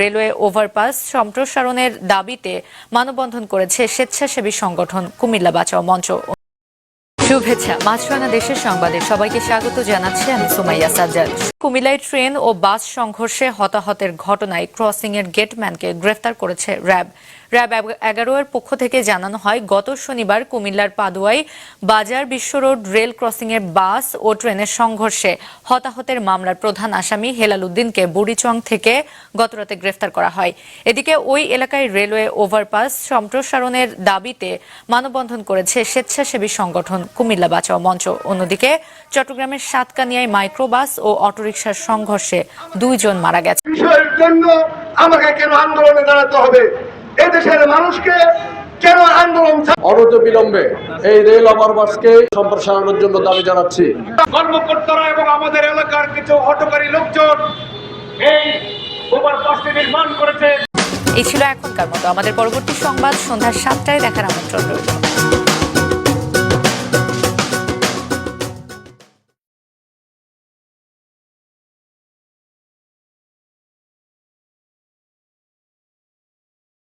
Railway overpass সম্প্রসারণের দাবিতে মানববন্ধন করেছে স্বেচ্ছাসেবী সংগঠন কুমিল্লা বাঁচাও মঞ্চ। শুভেচ্ছা, মাছরাঙা দেশের সংবাদে সবাইকে স্বাগত জানাচ্ছি আমি সুমাইয়া সাজ্জাদ। কুমিল্লায় ট্রেন ও বাস সংঘর্ষে হতাহতের ঘটনায় ক্রসিং এর গেটম্যানকে গ্রেফতার করেছে র্যাব। র্যাব 11 এর পক্ষ থেকে জানানো হয়, গত শনিবার কুমিল্লার পাদুয়াই বাজার বিশ্ব রোড রেল ক্রসিং এর বাস ও ট্রেনের সংঘর্ষে হতাহতের মামলার প্রধান আসামি হেলাল উদ্দিনকে বুড়িচং থেকে গতরাতে গ্রেফতার করা হয়। এদিকে ওই এলাকায় রেলওয়ে ওভারপাস সম্প্রসারণের দাবিতে মানববন্ধন করেছে স্বেচ্ছাসেবী সংগঠন কুমিল্লা বাঁচাও মঞ্চ। অন্যদিকে চট্টগ্রামের সাতকানিয়ায় মাইক্রোবাস ও অটোরিকশার সংঘর্ষে 2 জন মারা গেছে। বিষয়ের জন্য আমাকে কেন আন্দোলনে দাঁড়াতে হবে? এদেশের মানুষকে কেন আন্দোলন? অনতিবিলম্বে এই রেল ওভারপাসকে সম্প্রসারণের জন্য দাবি জানাচ্ছি। কর্মকর্তারা এবং আমাদের এলাকার কিছু হঠকারী লোকজন এই ওভারপাসটি নির্মাণ করেছে। এই ছিল এখনকার মতো। আমাদের পরবর্তী সংবাদ সন্ধ্যা 7টায় দেখার আমন্ত্রণ রইল।